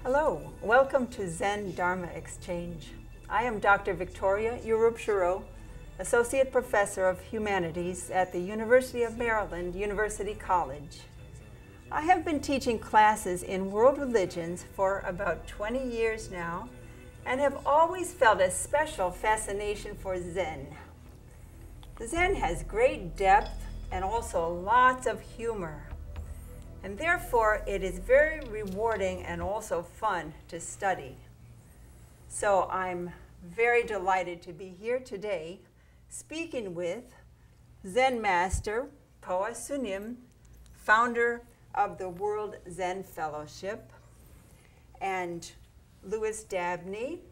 Hello, welcome to Zen Dharma Exchange. I am Dr. Victoria Urub-Shiro, Associate Professor of Humanities at the University of Maryland, University College. I have been teaching classes in world religions for about 20 years now and have always felt a special fascination for Zen. Zen has great depth and also lots of humor, and therefore it is very rewarding and also fun to study. So I'm very delighted to be here today speaking with Zen Master Pohwa Sunim, founder of the World Zen Fellowship, and Louis Dabney,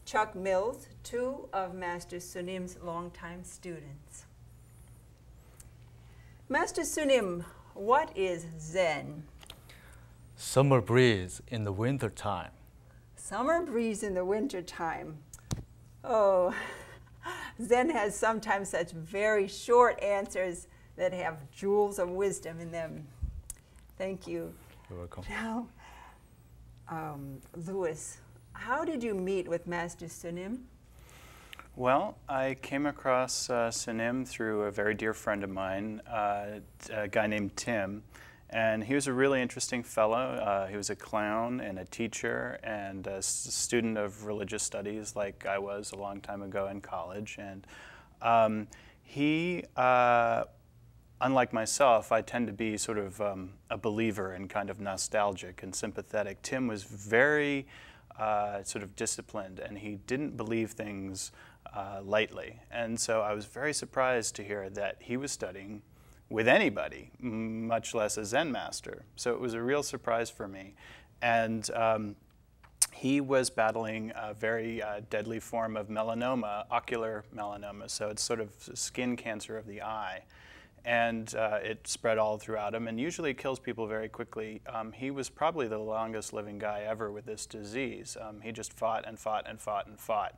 Chuck Mills, two of Master Sunim's longtime students. Master Sunim, what is Zen? Summer breeze in the winter time. Summer breeze in the winter time. Oh, Zen has sometimes such very short answers that have jewels of wisdom in them. Thank you. You're welcome. Now, Louis, how did you meet with Master Sunim? Well, I came across Sunim through a very dear friend of mine, a guy named Tim, and he was a really interesting fellow. He was a clown and a teacher and a student of religious studies like I was a long time ago in college. And he, unlike myself, I tend to be sort of a believer and kind of nostalgic and sympathetic. Tim was very sort of disciplined, and he didn't believe things lightly. And so I was very surprised to hear that he was studying with anybody, much less a Zen master. So it was a real surprise for me. And he was battling a very deadly form of melanoma, ocular melanoma. So it's sort of skin cancer of the eye. And it spread all throughout him and usually kills people very quickly. He was probably the longest living guy ever with this disease. He just fought and fought and fought and fought.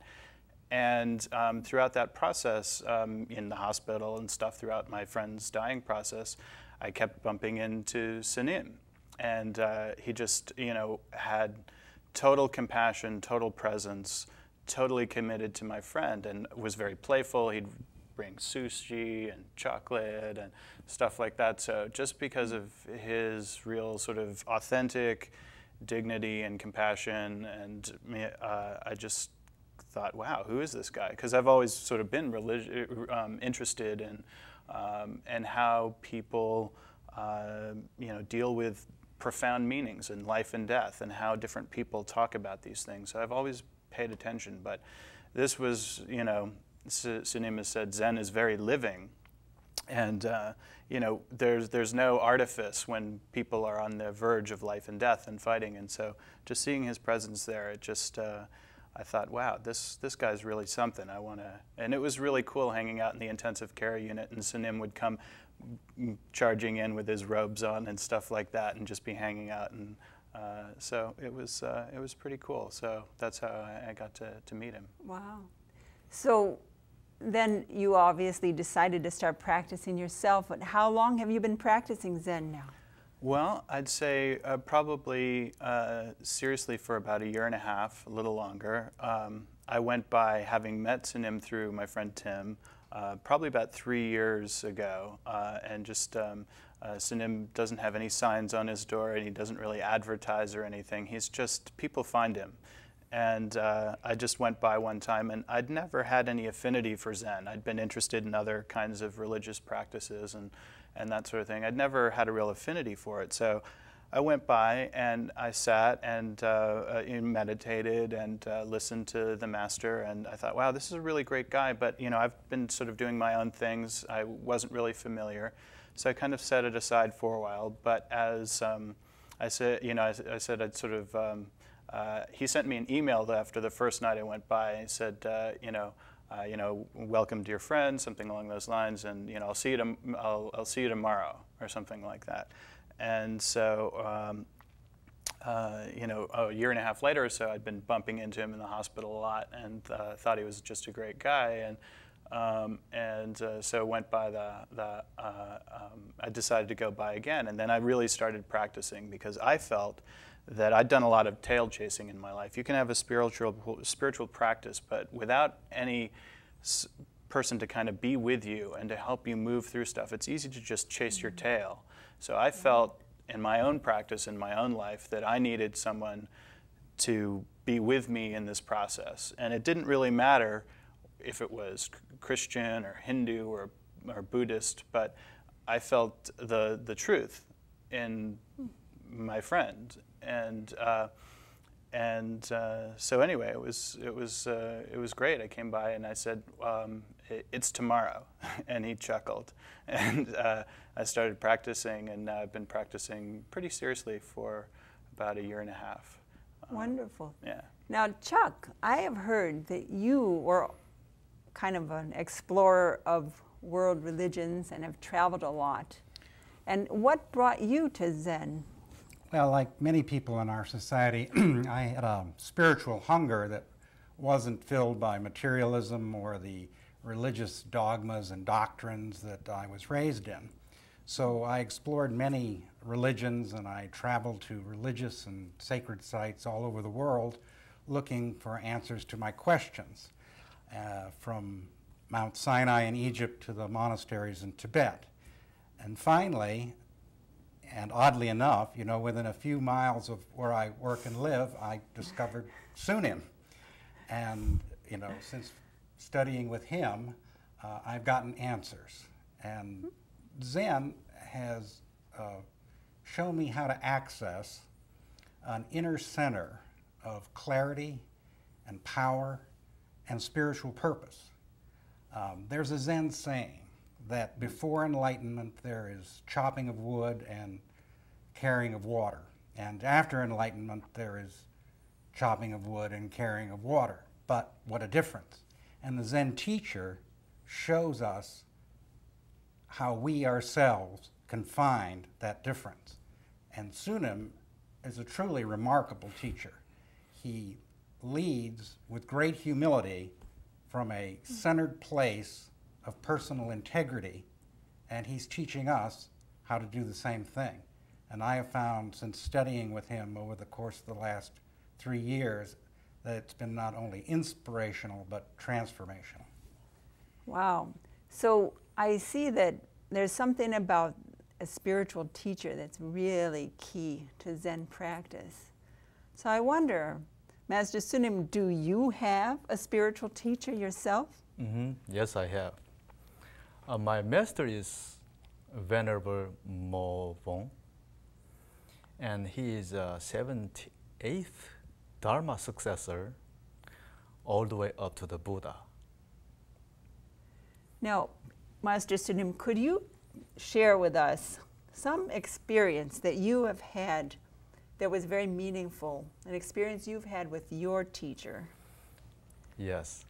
And throughout that process, in the hospital and stuff, throughout my friend's dying process, I kept bumping into Sunim. And he just, had total compassion, total presence, totally committed to my friend, and was very playful. He'd bring sushi and chocolate and stuff like that. So just because of his real sort of authentic dignity and compassion, and I just thought, wow, who is this guy? Because I've always sort of been interested in and how people deal with profound meanings in life and death, and how different people talk about these things. So I've always paid attention, but this was, Sunim has said Zen is very living, and there's no artifice when people are on the verge of life and death and fighting. And so just seeing his presence there, it just I thought, wow, this guy's really something. I want to. And it was really cool hanging out in the intensive care unit, and Sunim would come charging in with his robes on and stuff like that, and just be hanging out. And so it was pretty cool. So that's how I got to meet him. Wow. So then you obviously decided to start practicing yourself. But how long have you been practicing Zen now? Well, I'd say probably seriously for about 1.5 years, a little longer. I went by having met Sunim through my friend Tim, probably about 3 years ago, and just Sunim doesn't have any signs on his door, and he doesn't really advertise or anything. He's just, people find him. And I just went by one time, and I'd never had any affinity for Zen. I'd been interested in other kinds of religious practices and that sort of thing. I'd never had a real affinity for it. So I went by and I sat and meditated and listened to the master, and I thought, wow, this is a really great guy, but I've been sort of doing my own things. I wasn't really familiar. So I kind of set it aside for a while, but as I said, I said I'd sort of, he sent me an email after the first night I went by. He said, welcome to your friend, something along those lines, and I'll see you tomorrow, or something like that. And so, a 1.5 years later or so, I'd been bumping into him in the hospital a lot, and thought he was just a great guy. And So went by I decided to go by again, and then I really started practicing because I felt that I'd done a lot of tail chasing in my life. You can have a spiritual practice, but without any person to kind of be with you and to help you move through stuff, it's easy to just chase your tail. So I felt in my own practice, in my own life, that I needed someone to be with me in this process. And it didn't really matter if it was Christian or Hindu or Buddhist, but I felt the truth in my friend. So anyway, it was great. I came by and I said, "It's tomorrow," and he chuckled, and I started practicing, and I've been practicing pretty seriously for about 1.5 years. Wonderful. Yeah. Now, Chuck, I have heard that you were kind of an explorer of world religions and have traveled a lot. And what brought you to Zen? Well, like many people in our society, I had a spiritual hunger that wasn't filled by materialism or the religious dogmas and doctrines that I was raised in. So I explored many religions, and I traveled to religious and sacred sites all over the world looking for answers to my questions, from Mount Sinai in Egypt to the monasteries in Tibet. And finally, and oddly enough, you know, within a few miles of where I work and live, I discovered Sunim. And, you know, since studying with him, I've gotten answers. And Zen has shown me how to access an inner center of clarity and power and spiritual purpose. There's a Zen saying that before enlightenment there is chopping of wood and carrying of water, and after enlightenment there is chopping of wood and carrying of water. But what a difference. And the Zen teacher shows us how we ourselves can find that difference. And Sunim is a truly remarkable teacher. He leads with great humility from a centered place of personal integrity, and he's teaching us how to do the same thing. And I have found, since studying with him over the course of the last 3 years, that it's been not only inspirational but transformational. Wow. So I see that there's something about a spiritual teacher that's really key to Zen practice. So I wonder, Master Sunim, do you have a spiritual teacher yourself? Yes, I have. My master is Venerable Mo Vong, and he is a 78th Dharma successor all the way up to the Buddha. Now, Master Sunim, could you share with us some experience that you have had that was very meaningful, an experience you've had with your teacher? Yes.